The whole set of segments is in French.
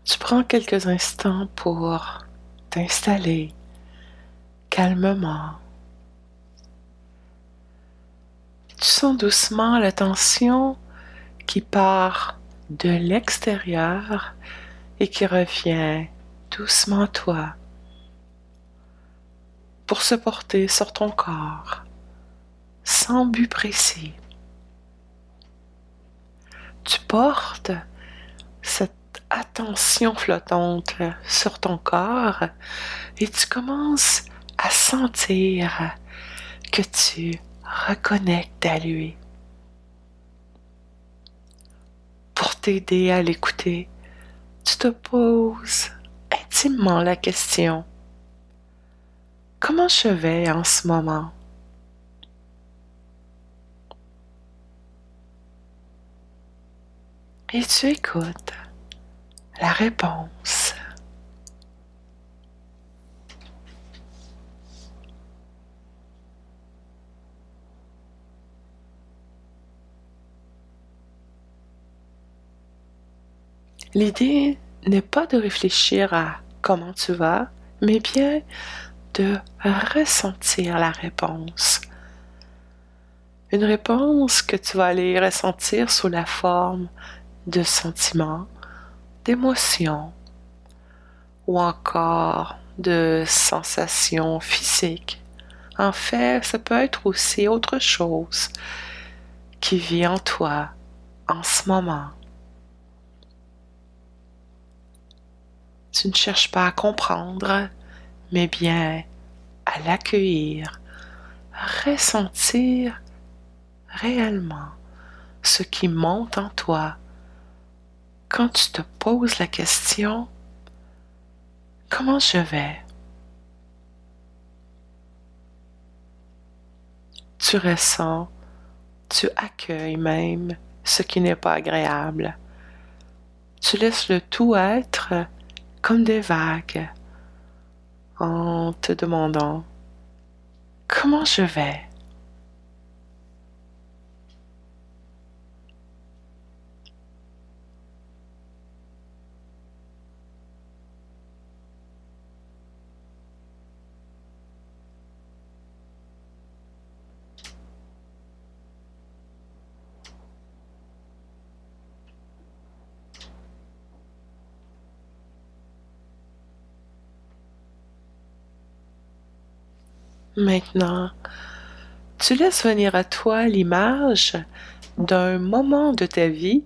Tu prends quelques instants pour t'installer calmement. Tu sens doucement la tension qui part de l'extérieur et qui revient doucement à toi pour se porter sur ton corps sans but précis. Tu portes cette attention flottante sur ton corps et tu commences à sentir que tu reconnectes à lui. Pour t'aider à l'écouter, tu te poses intimement la question: comment je vais en ce moment? Et tu écoutes la réponse. L'idée n'est pas de réfléchir à comment tu vas, mais bien de ressentir la réponse. Une réponse que tu vas aller ressentir sous la forme de sentiments, d'émotions ou encore de sensations physiques. En fait, ça peut être aussi autre chose qui vit en toi en ce moment. Tu ne cherches pas à comprendre, mais bien à l'accueillir, ressentir réellement ce qui monte en toi quand tu te poses la question: comment je vais? Tu ressens, tu accueilles même ce qui n'est pas agréable. Tu laisses le tout être comme des vagues en te demandant: comment je vais? Maintenant, tu laisses venir à toi l'image d'un moment de ta vie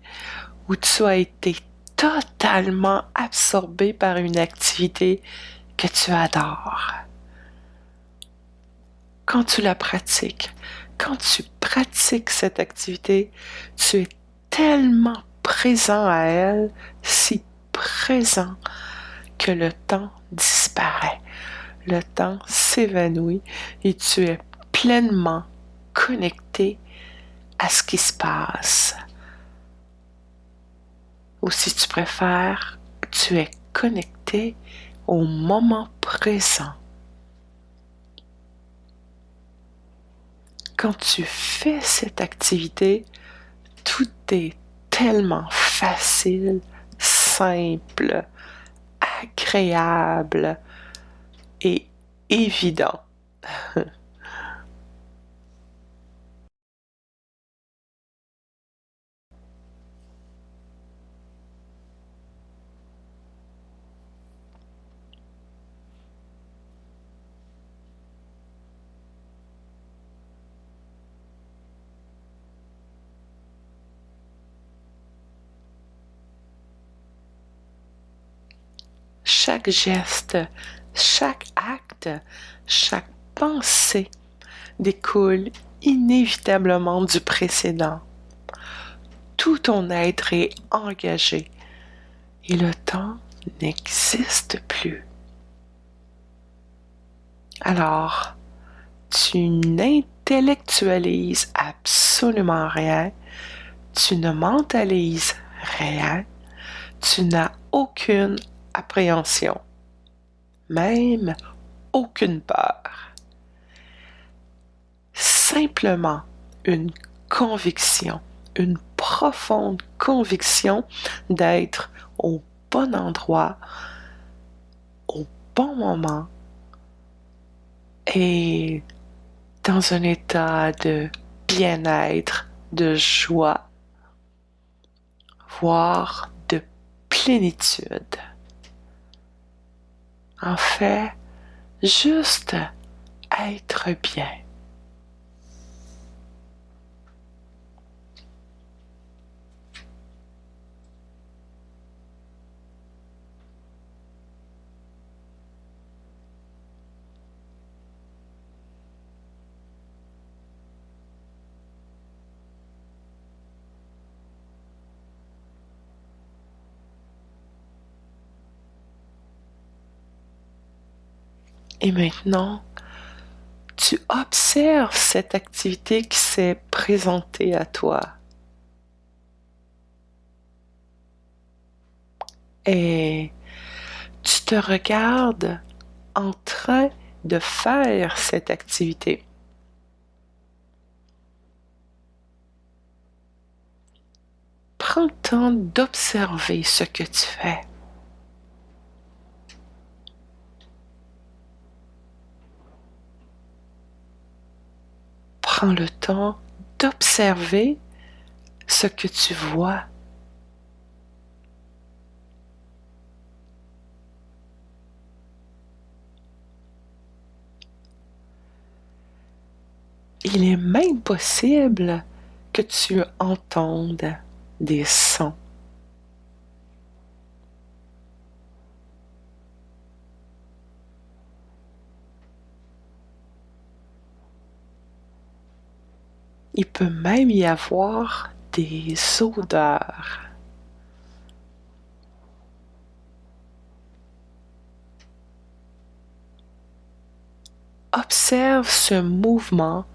où tu as été totalement absorbé par une activité que tu adores. Quand tu la pratiques, quand tu pratiques cette activité, tu es tellement présent à elle, si présent que le temps disparaît, le temps s'évanouit et tu es pleinement connecté à ce qui se passe. Ou si tu préfères, tu es connecté au moment présent. Quand tu fais cette activité, tout est tellement facile, simple, agréable et évident. Chaque geste, chaque acte, chaque pensée découle inévitablement du précédent. Tout ton être est engagé et le temps n'existe plus. Alors, tu n'intellectualises absolument rien, tu ne mentalises rien, tu n'as aucune appréhension, même aucune peur. Simplement une conviction, une profonde conviction d'être au bon endroit, au bon moment et dans un état de bien-être, de joie, voire de plénitude. En fait, juste être bien. Et maintenant, tu observes cette activité qui s'est présentée à toi. Et tu te regardes en train de faire cette activité. Prends le temps d'observer ce que tu fais. Prends le temps d'observer ce que tu vois. Il est même possible que tu entendes des sons. Il peut même y avoir des odeurs. Observe ce mouvement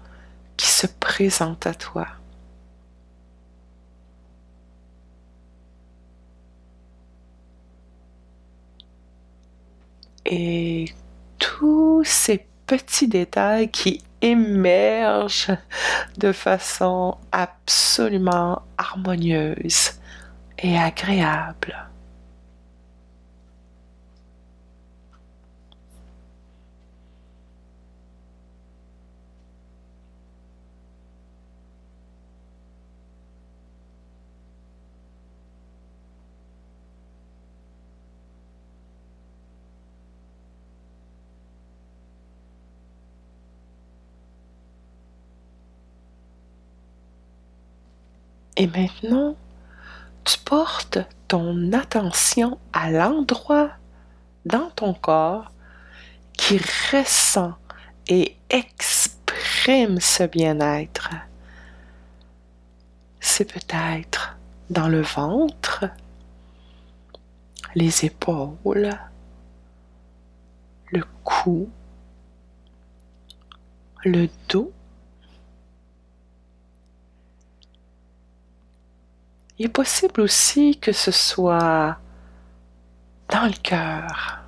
qui se présente à toi. Et tous ces petits détails qui émergent de façon absolument harmonieuse et agréable. Et maintenant, tu portes ton attention à l'endroit dans ton corps qui ressent et exprime ce bien-être. C'est peut-être dans le ventre, les épaules, le cou, le dos. Il est possible aussi que ce soit dans le cœur.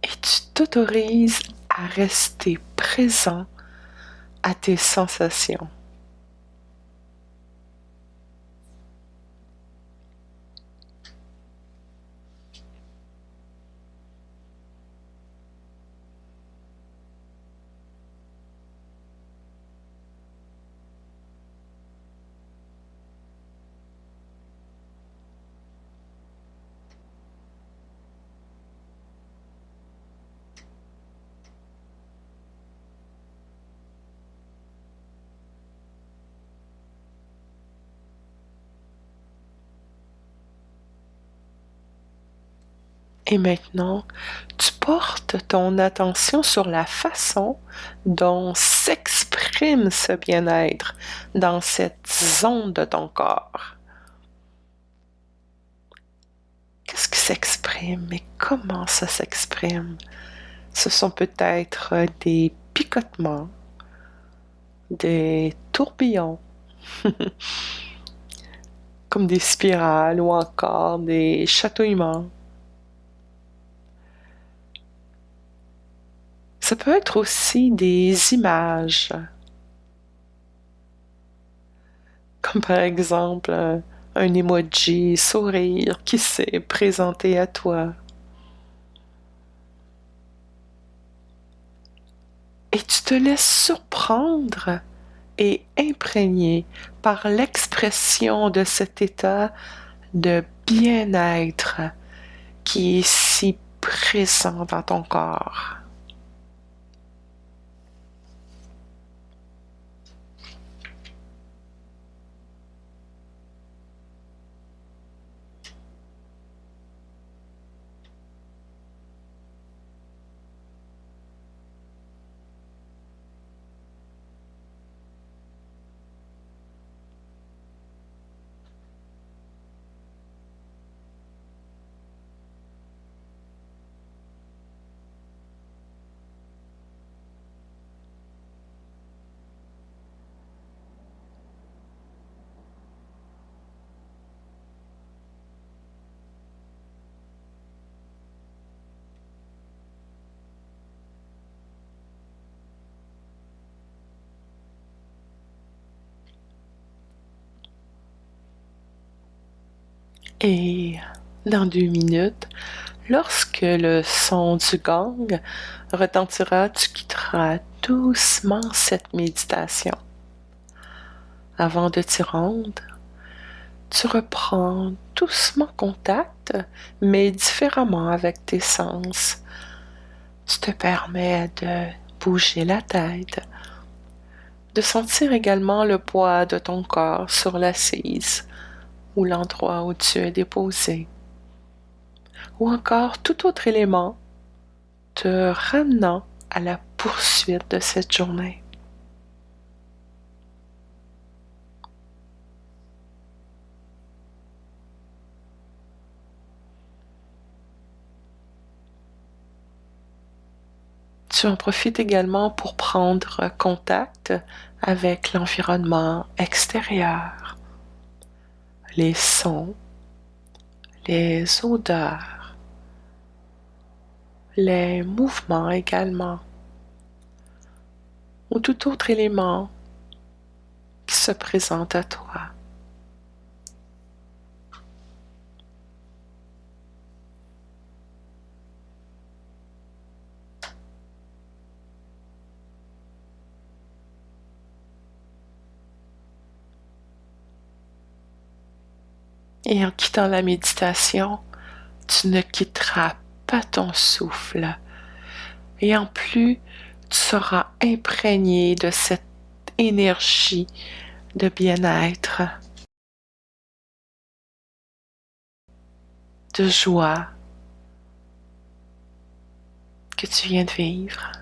Et tu t'autorises à rester présent à tes sensations. Et maintenant, tu portes ton attention sur la façon dont s'exprime ce bien-être dans cette zone de ton corps. Qu'est-ce qui s'exprime et comment ça s'exprime? Ce sont peut-être des picotements, des tourbillons, comme des spirales ou encore des chatouillements. Ça peut être aussi des images Par exemple, un emoji sourire qui s'est présenté à toi. Et tu te laisses surprendre et imprégner par l'expression de cet état de bien-être qui est si présent dans ton corps. Et dans 2 minutes, lorsque le son du gong retentira, tu quitteras doucement cette méditation. Avant de t'y rendre, tu reprends doucement contact, mais différemment avec tes sens. Tu te permets de bouger la tête, de sentir également le poids de ton corps sur l'assise ou l'endroit où tu es déposé, ou encore tout autre élément te ramenant à la poursuite de cette journée. Tu en profites également pour prendre contact avec l'environnement extérieur, les sons, les odeurs, les mouvements également, ou tout autre élément qui se présente à toi. Et en quittant la méditation, tu ne quitteras pas ton souffle. Et en plus, tu seras imprégné de cette énergie de bien-être, de joie que tu viens de vivre.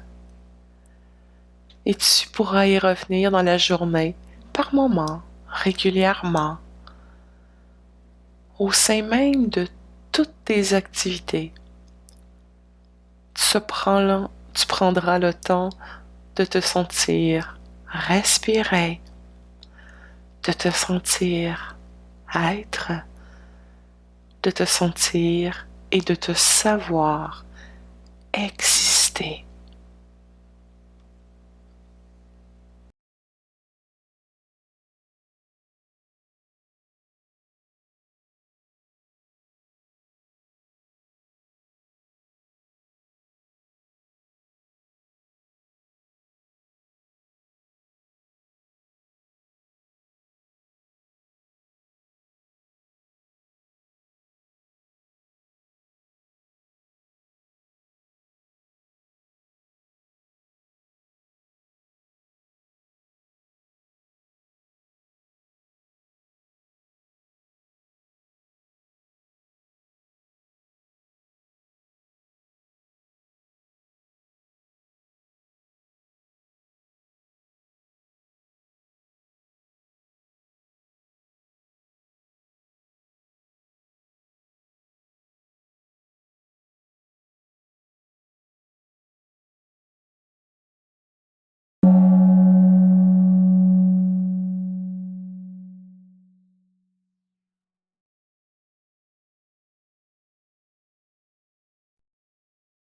Et tu pourras y revenir dans la journée, par moments, régulièrement, au sein même de toutes tes activités. Tu prendras le temps de te sentir respirer, de te sentir être, de te sentir et de te savoir exister.